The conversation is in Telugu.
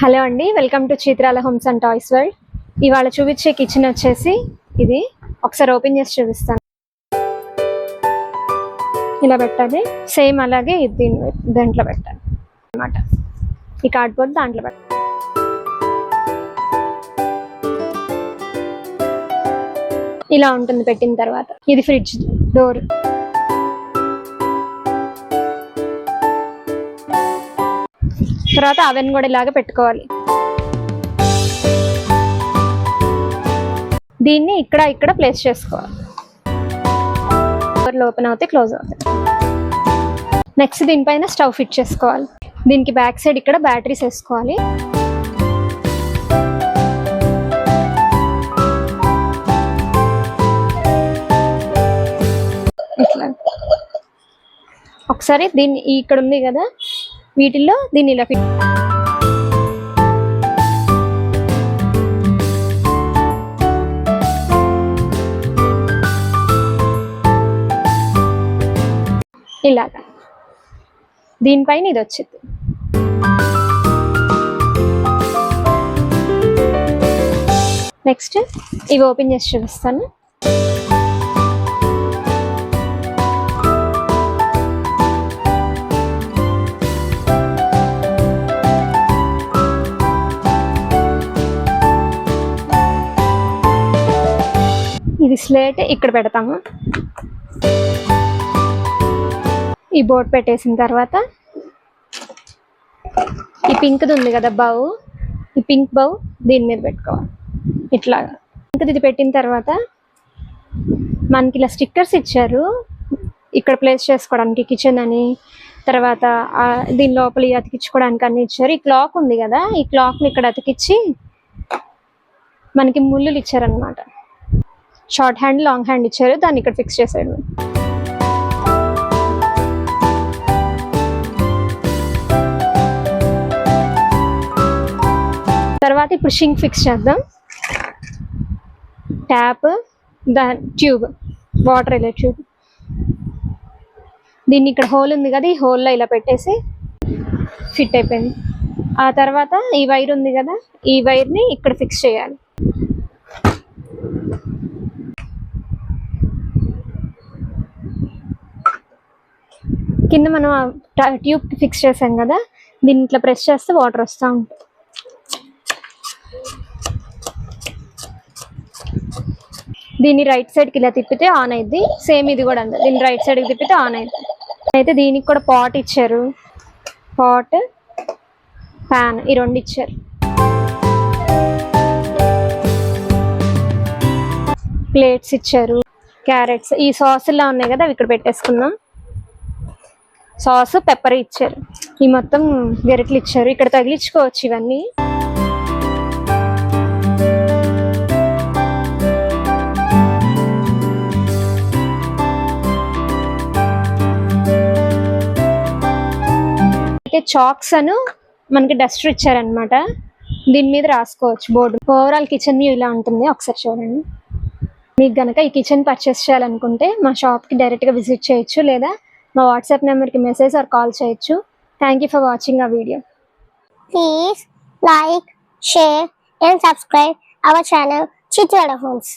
హలో అండి, వెల్కమ్ టు చిత్రాల హోమ్స్ అండ్ టాయ్స్ వరల్డ్. ఇవాళ చూపించే కిచెన్ వచ్చేసి ఇది. ఒకసారి ఓపెన్ చేసి చూపిస్తాను. ఇలా పెట్టాలి, సేమ్ అలాగే ఇది దాంట్లో పెట్టాలి అన్నమాట. ఈ కార్డ్బోర్డ్ దాంట్లో పెట్టాలి. ఇలా ఉంటుంది పెట్టిన తర్వాత. ఇది ఫ్రిడ్జ్ డోర్. తర్వాత అవెన్ కూడా ఇలాగ పెట్టుకోవాలి. దీన్ని ఇక్కడ ప్లేస్ చేసుకోవాలి. డోర్లు ఓపెన్ అవుతాయి, క్లోజ్ అవుతాయి. నెక్స్ట్ దీనిపైన స్టవ్ ఫిట్ చేసుకోవాలి. దీనికి బ్యాక్ సైడ్ ఇక్కడ బ్యాటరీస్ వేసుకోవాలి. ఇట్లా ఒకసారి దీన్ని ఇక్కడ ఉంది కదా, వీటిల్లో దీన్ని ఇలా ఫిట్. ఇలాగా దీనిపైన ఇది వచ్చింది. నెక్స్ట్ ఇవి ఓపెన్ చేసి చూపిస్తాను. ఇది స్లేట్ ఇక్కడ పెడతాము. ఈ బోర్డ్ పెట్టేసిన తర్వాత ఈ పింక్ది ఉంది కదా బౌ, ఈ పింక్ బౌ దీని మీద పెట్టుకోవాలి. ఇట్లాగా ఇది పెట్టిన తర్వాత మనకి ఇలా స్టిక్కర్స్ ఇచ్చారు ఇక్కడ ప్లేస్ చేసుకోవడానికి కిచెన్ అని. తర్వాత దీని లోపల అతికించుకోవడానికి అన్ని ఇచ్చారు. ఈ క్లాక్ ఉంది కదా, ఈ క్లాక్ని ఇక్కడ అతికిచ్చి మనకి ముళ్ళులు ఇచ్చారనమాట. షార్ట్ హ్యాండ్, లాంగ్ హ్యాండ్ ఇచ్చారు, దాన్ని ఇక్కడ ఫిక్స్ చేశాడు. తర్వాత ఇప్పుడు షింక్ ఫిక్స్ చేద్దాం. ట్యాప్, ట్యూబ్, వాటర్ వెళ్ళే ట్యూబ్. దీన్ని ఇక్కడ హోల్ ఉంది కదా, ఈ హోల్లో ఇలా పెట్టేసి ఫిట్ అయిపోయింది. ఆ తర్వాత ఈ వైర్ ఉంది కదా, ఈ వైర్ని ఇక్కడ ఫిక్స్ చేయాలి. కింద మనం ట్యూబ్ ఫిక్స్ చేసాం కదా, దీన్ని ఇట్లా ప్రెస్ చేస్తే వాటర్ వస్తూ ఉంటుంది. దీన్ని రైట్ సైడ్కి ఇలా తిప్పితే ఆన్ అయింది. సేమ్ ఇది కూడా అంతే, దీన్ని రైట్ సైడ్కి తిప్పితే ఆన్ అయింది. అయితే దీనికి కూడా పాట్ ఇచ్చారు, పాట్, ప్యాన్, ఈ రెండు ఇచ్చారు. ప్లేట్స్ ఇచ్చారు, క్యారెట్స్, ఈ సాసులా ఉన్నాయి కదా అవి ఇక్కడ పెట్టేసుకుందాం. సాస్, పెప్పర్ ఇచ్చారు. ఈ మొత్తం గెరెట్లు ఇచ్చారు, ఇక్కడ తగిలించుకోవచ్చు ఇవన్నీ. అయితే చాక్స్ అను మనకి డస్టర్ ఇచ్చారనమాట, దీని మీద రాసుకోవచ్చు బోర్డు. ఓవరాల్ కిచెన్ వ్యూ ఇలా ఉంటుంది, ఒకసారి చూడండి. మీకు గనక ఈ కిచెన్ పర్చేస్ చేయాలనుకుంటే మా షాప్కి డైరెక్ట్గా విజిట్ చేయొచ్చు, లేదా మా వాట్సాప్ నెంబర్కి మెసేజ్ ఆర్ కాల్ చేయొచ్చు. Thank you for watching our video. Please like, share and subscribe our channel Chitrala Homes.